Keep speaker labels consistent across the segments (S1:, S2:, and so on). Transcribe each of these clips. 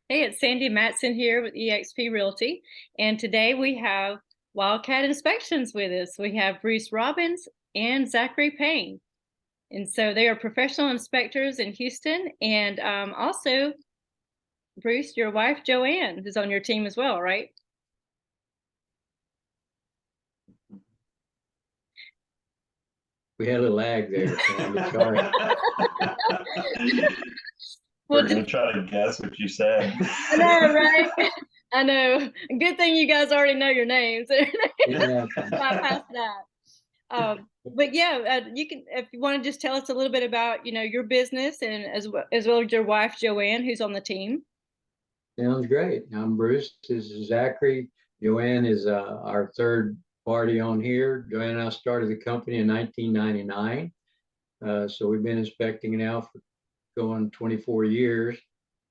S1: Hey, it's Sandi Matson here with eXp Realty, and today we have Wildcat Inspections with us. We have Bruce Robbins and Zachary Payne, and so they are professional inspectors in Houston, and also Bruce, your wife Joanne is on your team as well, right?
S2: We had a lag there, Sandy. Sorry.
S1: Well,
S3: We're gonna try to guess what you said.
S1: I know, right? I know. Good thing you guys already know your names. Bypass that. But yeah, you can, if you want to just tell us a little bit about, your business and as well as your wife, Joanne, who's on the team.
S2: Sounds great. I'm Bruce. This is Zachary. Joanne is our third party on here. Joanne and I started the company in 1999. So we've been inspecting now for going 24 years.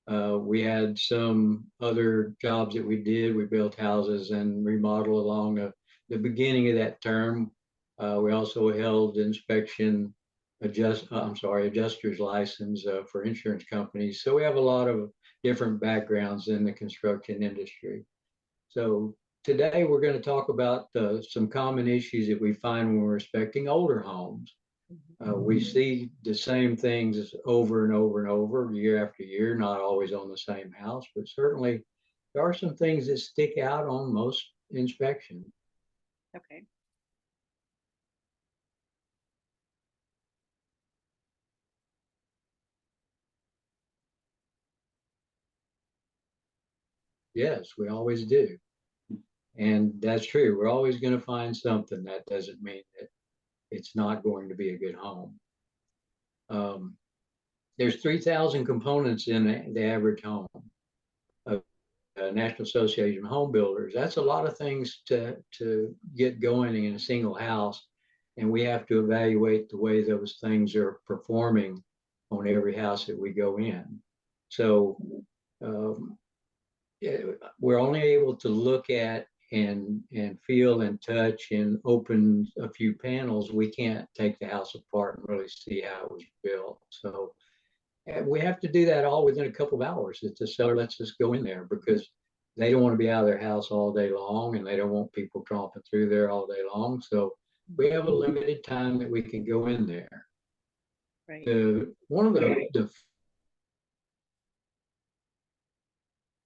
S2: We had some other jobs that we did. We built houses and remodeled along the beginning of that term. We also held adjuster's license for insurance companies. So we have a lot of different backgrounds in the construction industry. So today we're going to talk about some common issues that we find when we're inspecting older homes. We see the same things over and over and over, year after year, not always on the same house, but certainly there are some things that stick out on most inspections.
S1: Okay.
S2: Yes, we always do. And that's true. We're always going to find something. That doesn't mean that it's not going to be a good home. There's 3,000 components in the average home of National Association of Home Builders. That's a lot of things to get going in a single house. And we have to evaluate the way those things are performing on every house that we go in. So we're only able to look at and feel and touch and open a few panels. We can't take the house apart and really see how it was built. So we have to do that all within a couple of hours if the seller lets us go in there, because they don't want to be out of their house all day long and they don't want people tromping through there all day long. So we have a limited time that we can go in there.
S1: Right.
S2: One of the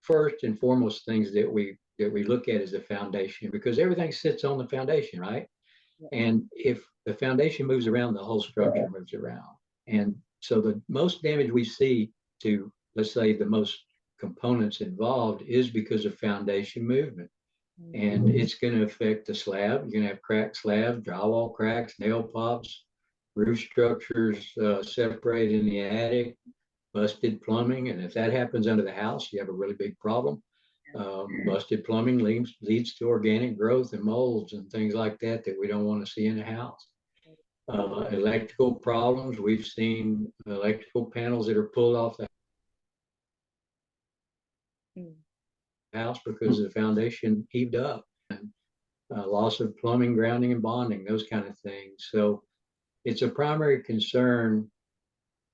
S2: first and foremost things that we look at is the foundation, because everything sits on the foundation, right? And if the foundation moves around, the whole structure moves around. And so the most damage we see to, let's say, the most components involved is because of foundation movement. And it's going to affect the slab. You're going to have cracked slabs, drywall cracks, nail pops, roof structures separate in the attic, busted plumbing. And if that happens under the house, you have a really big problem. Busted plumbing leads to organic growth and molds and things like that we don't want to see in the house. Electrical problems. We've seen electrical panels that are pulled off the house because the foundation heaved up. And loss of plumbing, grounding, and bonding, those kind of things. So it's a primary concern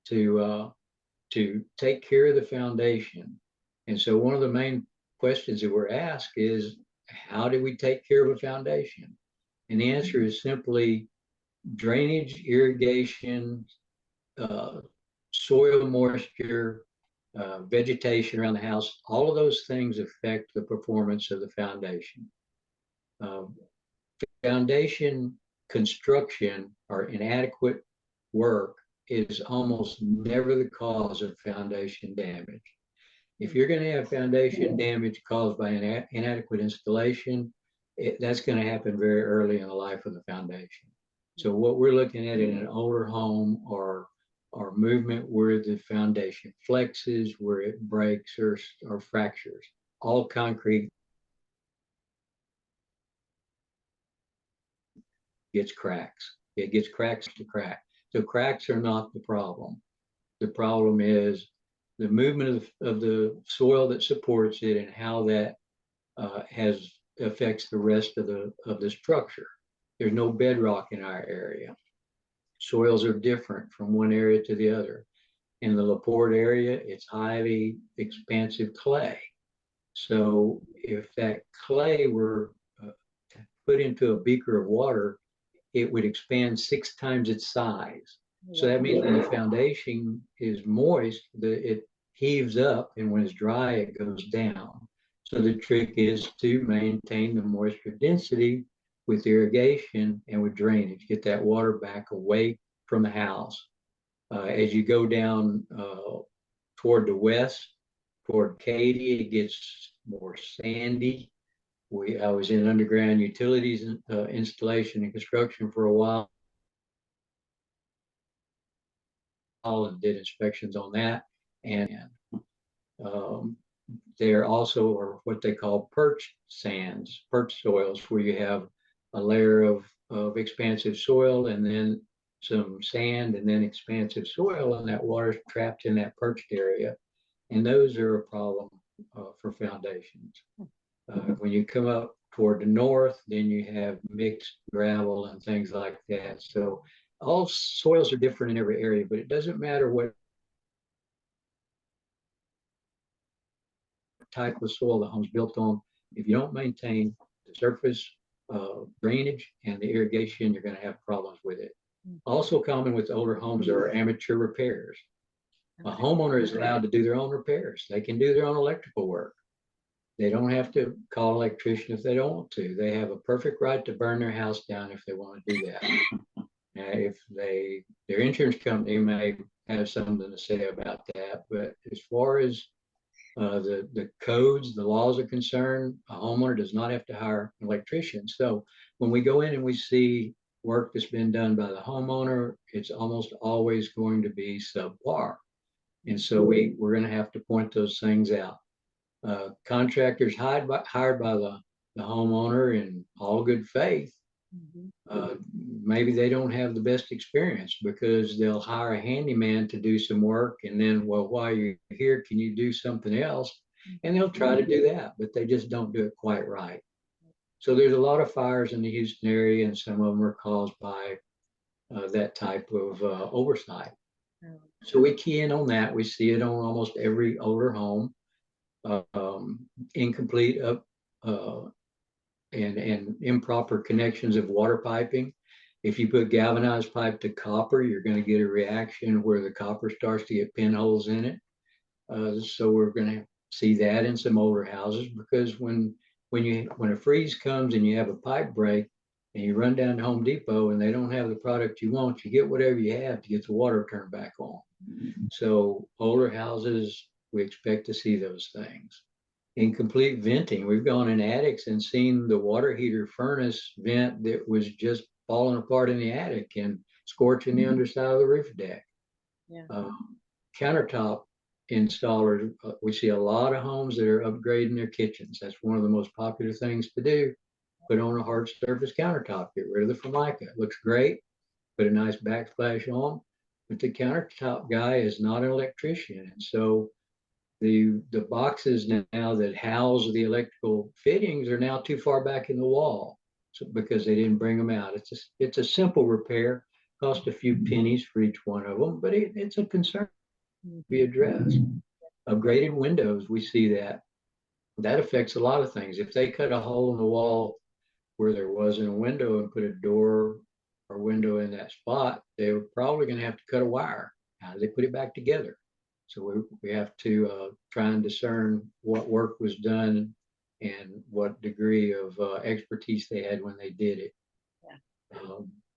S2: to take care of the foundation. And so one of the main questions that we're asked is, how do we take care of a foundation? And the answer is simply drainage, irrigation, soil moisture, vegetation around the house. All of those things affect the performance of the foundation. Foundation construction or inadequate work is almost never the cause of foundation damage. If you're going to have foundation damage caused by an inadequate installation, that's going to happen very early in the life of the foundation. So what we're looking at in an older home or movement where the foundation flexes, where it breaks or fractures, all concrete gets cracks. It gets cracks to crack. So cracks are not the problem. The problem is the movement of the soil that supports it and how that affects the rest of the structure. There's no bedrock in our area. Soils are different from one area to the other. In the LaPorte area, it's highly expansive clay. So if that clay were put into a beaker of water, it would expand 6 times its size. So that means when the foundation is moist, it heaves up, and when it's dry, it goes down. So the trick is to maintain the moisture density with irrigation and with drainage, get that water back away from the house. As you go down toward the west, toward Katy, it gets more sandy. I was in underground utilities installation and construction for a while and did inspections on that. And um, there also are what they call perch sands, perch soils, where you have a layer of expansive soil and then some sand and then expansive soil, and that water is trapped in that perched area. And those are a problem for foundations. When you come up toward the north, then you have mixed gravel and things like that. So all soils are different in every area, but it doesn't matter what type of soil the home's built on. If you don't maintain the surface drainage and the irrigation, you're going to have problems with it. Also common with older homes are amateur repairs. A homeowner is allowed to do their own repairs. They can do their own electrical work. They don't have to call an electrician if they don't want to. They have a perfect right to burn their house down if they want to do that. If their insurance company may have something to say about that, but as far as the codes, the laws are concerned, a homeowner does not have to hire an electrician. So when we go in and we see work that's been done by the homeowner, it's almost always going to be subpar. And so we're going to have to point those things out. Contractors hired by the homeowner in all good faith. Maybe they don't have the best experience because they'll hire a handyman to do some work, and then, well, while you're here, can you do something else? And they'll try to do that, but they just don't do it quite right. So there's a lot of fires in the Houston area, and some of them are caused by that type of oversight. So we key in on that. We see it on almost every older home. Incomplete and improper connections of water piping. If you put galvanized pipe to copper, you're going to get a reaction where the copper starts to get pinholes in it. So we're going to see that in some older houses, because when a freeze comes and you have a pipe break and you run down to Home Depot and they don't have the product you want, you get whatever you have to get the water turned back on. So older houses, we expect to see those things. Incomplete venting. We've gone in attics and seen the water heater furnace vent that was just falling apart in the attic and scorching the underside of the roof deck. Countertop installers, we see a lot of homes that are upgrading their kitchens. That's one of the most popular things to do. Put on a hard surface countertop, get rid of the Formica. It looks great, put a nice backsplash on, but the countertop guy is not an electrician. And so the boxes now that house the electrical fittings are now too far back in the wall, because they didn't bring them out. It's a simple repair, cost a few pennies for each one of them, but it's a concern to be addressed. Upgraded windows, we see that affects a lot of things. If they cut a hole in the wall where there wasn't a window and put a door or window in that spot, they were probably going to have to cut a wire. How do they put it back together? So we have to try and discern what work was done and what degree of expertise they had when they did it.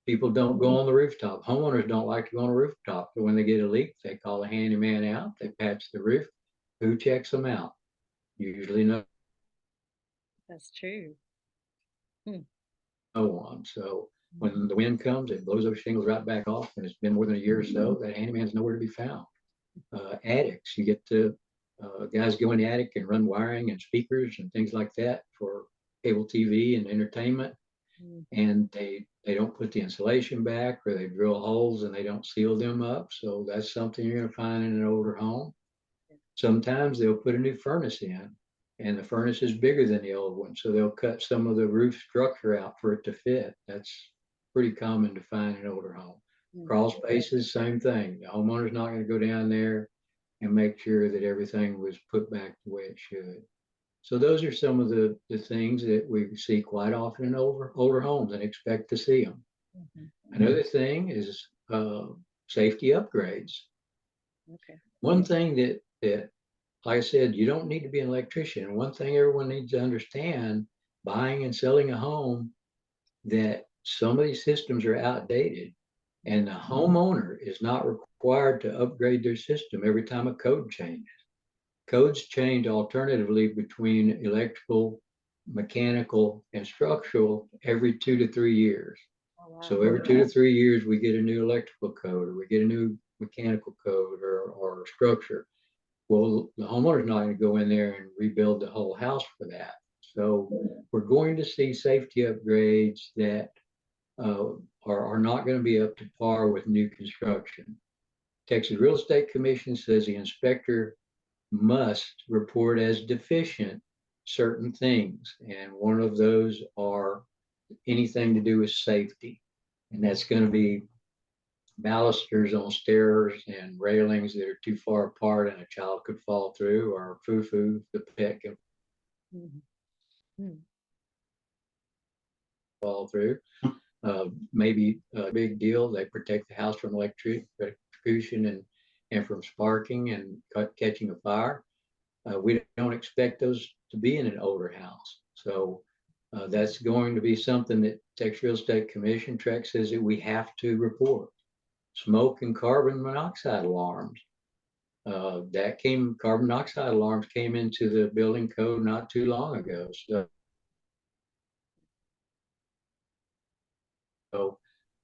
S2: People don't go on the rooftop. Homeowners don't like to go on a rooftop. But when they get a leak, they call a handyman out. They patch the roof. Who checks them out? Usually no.
S1: That's true.
S2: No one. So when the wind comes, it blows those shingles right back off, and it's been more than a year or so. That handyman's nowhere to be found. Attics, you get to guys go in the attic and run wiring and speakers and things like that for cable TV and entertainment, and they don't put the insulation back, or they drill holes and they don't seal them up. So that's something you're going to find in an older home. Sometimes they'll put a new furnace in, and the furnace is bigger than the old one, so they'll cut some of the roof structure out for it to fit. That's pretty common to find in older home. Crawl spaces, same thing. The homeowner's not going to go down there and make sure that everything was put back the way it should. So those are some of the things that we see quite often in older homes and expect to see them. Another thing is safety upgrades.
S1: Okay.
S2: One thing that, like I said, you don't need to be an electrician. And one thing everyone needs to understand, buying and selling a home, that some of these systems are outdated, and the homeowner is not required to upgrade their system every time a code changes. Codes change alternatively between electrical, mechanical, and structural every 2 to 3 years.
S1: Oh, wow.
S2: So every 2 to 3 years, we get a new electrical code, or we get a new mechanical code, or structure. Well, the homeowner's not going to go in there and rebuild the whole house for that. So we're going to see safety upgrades that are not going to be up to par with new construction. Texas Real Estate Commission says the inspector must report as deficient certain things. And one of those are anything to do with safety. And that's going to be balusters on stairs and railings that are too far apart and a child could fall through, or foo-foo, the pet can fall through. Maybe a big deal, they protect the house from electrocution and from sparking and catching a fire. We don't expect those to be in an older house. So that's going to be something that Texas Real Estate Commission TREC says that we have to report. Smoke and carbon monoxide alarms. Carbon monoxide alarms came into the building code not too long ago. So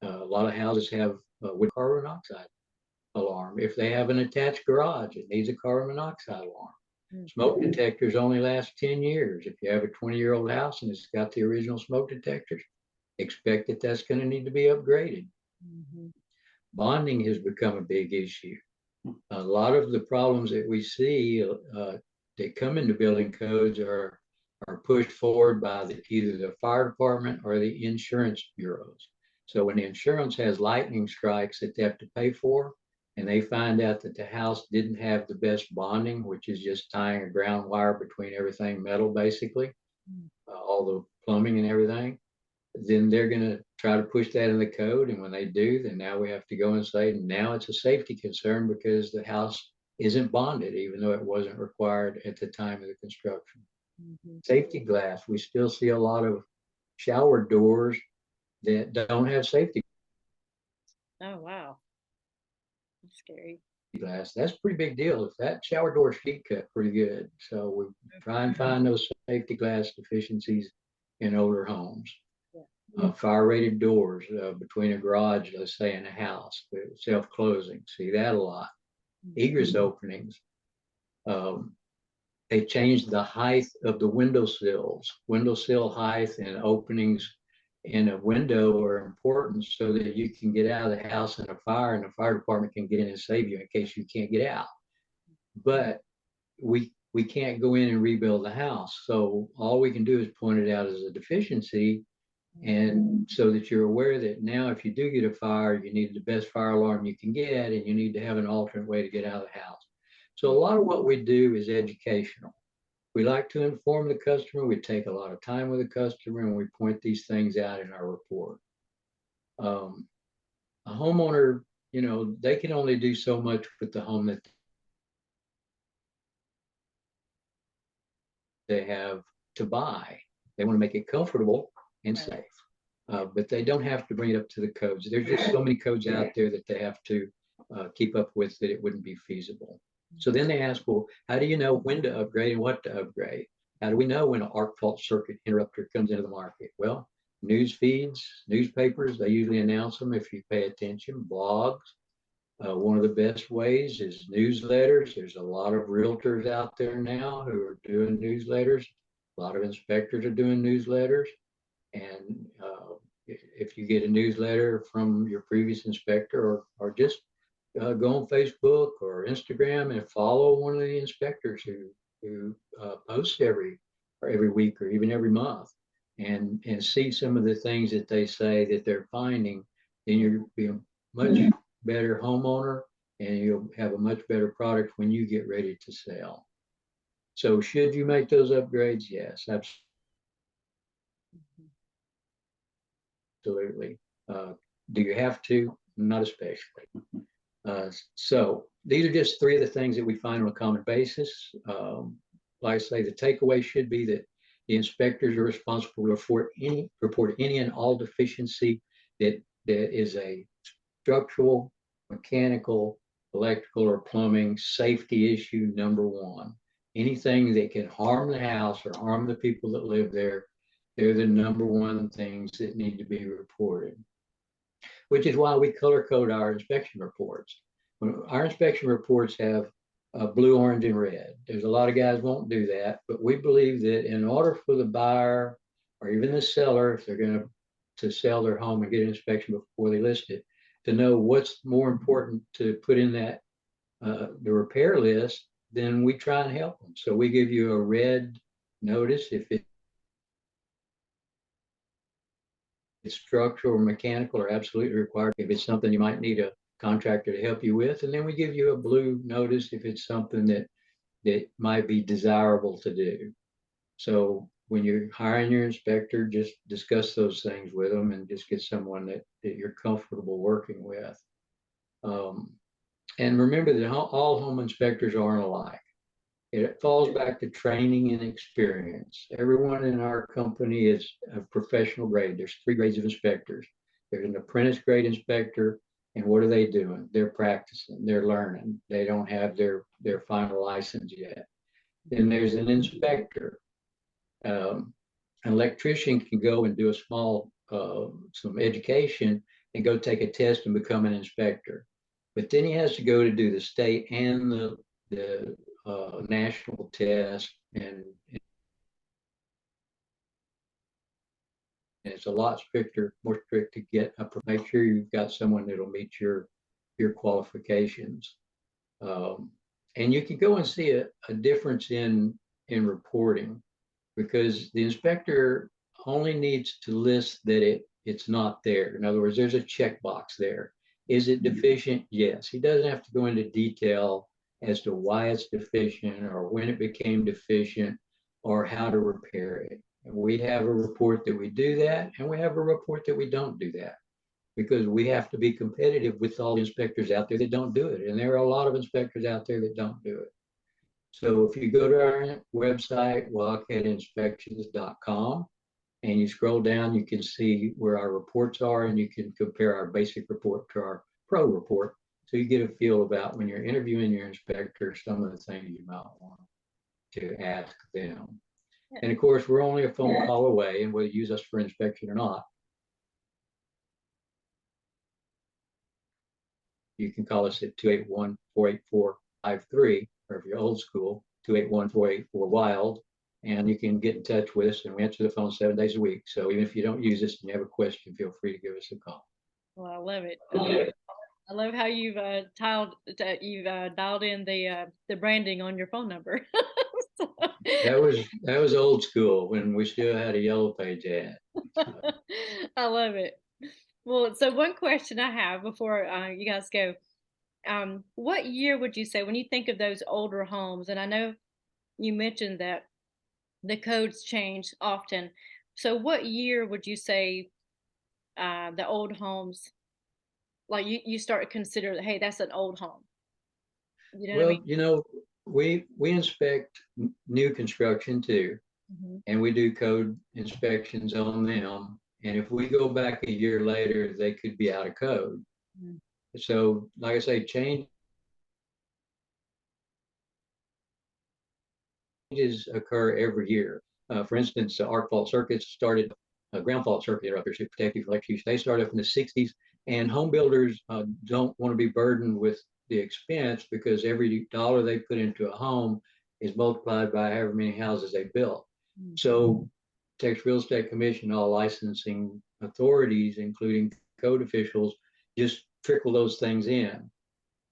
S2: a lot of houses have with carbon monoxide alarm. If they have an attached garage, it needs a carbon monoxide alarm. Smoke detectors only last 10 years. If you have a 20-year-old house and it's got the original smoke detectors, expect that that's going to need to be upgraded. Bonding has become a big issue. A lot of the problems that we see that come into building codes are pushed forward by either the fire department or the insurance bureaus. So when the insurance has lightning strikes that they have to pay for, and they find out that the house didn't have the best bonding, which is just tying a ground wire between everything metal, basically, all the plumbing and everything, then they're going to try to push that in the code. And when they do, then now we have to go and say, now it's a safety concern because the house isn't bonded, even though it wasn't required at the time of the construction. Safety glass, we still see a lot of shower doors that don't have safety
S1: Oh, wow. That's scary.
S2: glass. That's a pretty big deal. If that shower door sheet cut pretty good. So we try and find those safety glass deficiencies in older homes. Fire rated doors between a garage, let's say, and a house, self-closing. See that a lot. Egress openings. They changed the height of the windowsills. Windowsill height and openings in a window are important so that you can get out of the house in a fire, and the fire department can get in and save you in case you can't get out. But we can't go in and rebuild the house. So all we can do is point it out as a deficiency, and so that you're aware that now if you do get a fire, you need the best fire alarm you can get, and you need to have an alternate way to get out of the house. So a lot of what we do is educational. We like to inform the customer. We take a lot of time with the customer, and we point these things out in our report. A homeowner, they can only do so much with the home that they have to buy. They want to make it comfortable and safe, but they don't have to bring it up to the codes. There's just so many codes out there that they have to keep up with that it wouldn't be feasible. So then they ask, well, how do you know when to upgrade and what to upgrade? How do we know when an arc fault circuit interrupter comes into the market? Well, news feeds, newspapers, they usually announce them if you pay attention. Blogs. One of the best ways is newsletters. There's a lot of realtors out there now who are doing newsletters. A lot of inspectors are doing newsletters. And if you get a newsletter from your previous inspector, or just go on Facebook or Instagram and follow one of the inspectors who posts every week or even every month, and see some of the things that they say that they're finding, then you're being much better homeowner, and you'll have a much better product when you get ready to sell. So should you make those upgrades? Yes, absolutely. Do you have to? Not especially. So these are just three of the things that we find on a common basis. Like I say, the takeaway should be that the inspectors are responsible to report any and all deficiency that is a structural, mechanical, electrical, or plumbing safety issue number one. Anything that can harm the house or harm the people that live there, they're the number one things that need to be reported, which is why we color code our inspection reports. Our inspection reports have blue, orange, and red. There's a lot of guys won't do that, but we believe that in order for the buyer or even the seller, if they're going to sell their home and get an inspection before they list it, to know what's more important to put in that the repair list, then we try and help them. So we give you a red notice if it's structural or mechanical or absolutely required, if it's something you might need a contractor to help you with, and then we give you a blue notice if it's something that might be desirable to do. So when you're hiring your inspector, just discuss those things with them and just get someone that you're comfortable working with. And remember that all home inspectors aren't alike. It falls back to training and experience. Everyone in our company is a professional grade. There's 3 grades of inspectors. There's an apprentice grade inspector, and what are they doing? They're practicing, they're learning. They don't have their final license yet. Then there's an inspector. An electrician can go and do a small, some education and go take a test and become an inspector. But then he has to go to do the state and the national test, and it's a lot stricter, more strict to get up. Make sure you've got someone that'll meet your qualifications. And you can go and see a difference in reporting, because the inspector only needs to list that it's not there. In other words, there's a checkbox there. Is it deficient? Yes. He doesn't have to go into detail as to why it's deficient or when it became deficient or how to repair it. We have a report that we do that, and we have a report that we don't do that, because we have to be competitive with all the inspectors out there that don't do it. And there are a lot of inspectors out there that don't do it. So if you go to our website, wildcatinspections.com, and you scroll down, you can see where our reports are, and you can compare our basic report to our pro report. So you get a feel about, when you're interviewing your inspector, some of the things you might want to ask them. And of course, we're only a phone call away, and whether you use us for inspection or not, you can call us at 281-484-53, or if you're old school, 281-484-WILD, and you can get in touch with us, and we answer the phone 7 days a week. So even if you don't use us and you have a question, feel free to give us a call.
S1: Well, I love it. I love how you've dialed in the branding on your phone number.
S2: That was old school when we still had a yellow page ad.
S1: I love it. Well, so one question I have before you guys go, what year would you say, when you think of those older homes, and I know you mentioned that the codes change often, so what year would you say the old homes, like you start to consider that, hey, that's an old home? You know what I mean?
S2: You know, we inspect new construction too, and we do code inspections on them. And if we go back a year later, they could be out of code. So, like I say, changes occur every year. For instance, arc fault circuits started, ground fault circuit interrupters to protect you from electrocution. They started up in the 60s, and home builders don't want to be burdened with the expense, because every dollar they put into a home is multiplied by however many houses they built. So Texas Real Estate Commission, all licensing authorities, including code officials, just trickle those things in.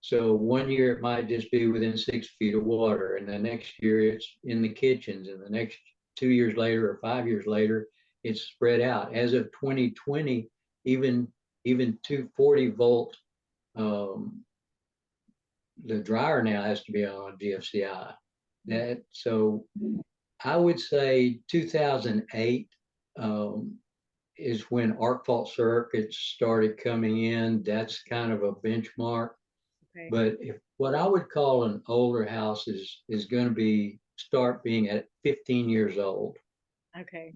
S2: So one year it might just be within 6 feet of water, and the next year it's in the kitchens, and the next 2 years later or 5 years later, it's spread out. As of 2020, even 240 volt The dryer now has to be on GFCI. So I would say 2008 is when arc fault circuits started coming in. That's kind of a benchmark.
S1: Okay.
S2: But if what I would call an older house is going to start being at 15 years old.
S1: Okay.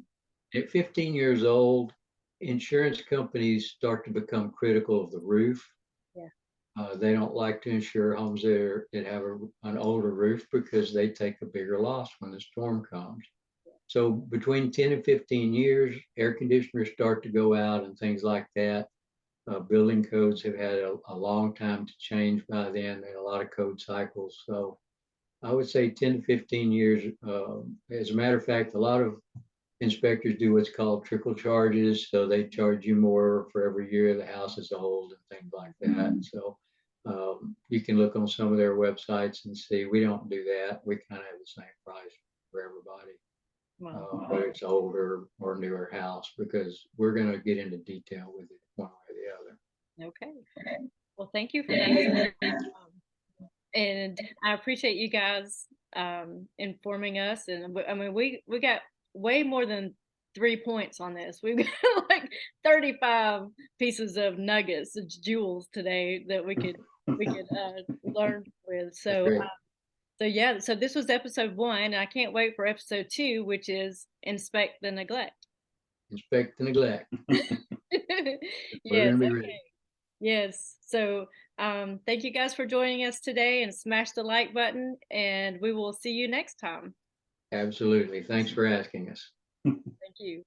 S2: At 15 years old, insurance companies start to become critical of the roof.
S1: Yeah.
S2: They don't like to insure homes that have an older roof because they take a bigger loss when the storm comes. So between 10 and 15 years, air conditioners start to go out and things like that. Building codes have had a long time to change by then, and a lot of code cycles. So I would say 10 to 15 years. As a matter of fact, a lot of inspectors do what's called trickle charges. So they charge you more for every year the house is old and things like that. So you can look on some of their websites and see. We don't do that. We kind of have the same price for everybody.
S1: Wow.
S2: Whether it's older or newer house, because we're going to get into detail with it one way or the other.
S1: Okay. Well, thank you for that. And I appreciate you guys informing us. And I mean, we got way more than 3 points on this. We've got like 35 pieces of nuggets, jewels today that we could learn with. So yeah, so this was episode 1. And I can't wait for episode 2, which is inspect the neglect.
S2: Inspect the neglect.
S1: Yes.
S2: We're going to be
S1: Okay.
S2: ready.
S1: Yes. So thank you guys for joining us today, and smash the like button, and we will see you next time.
S2: Absolutely. Thanks for asking us.
S1: Thank you.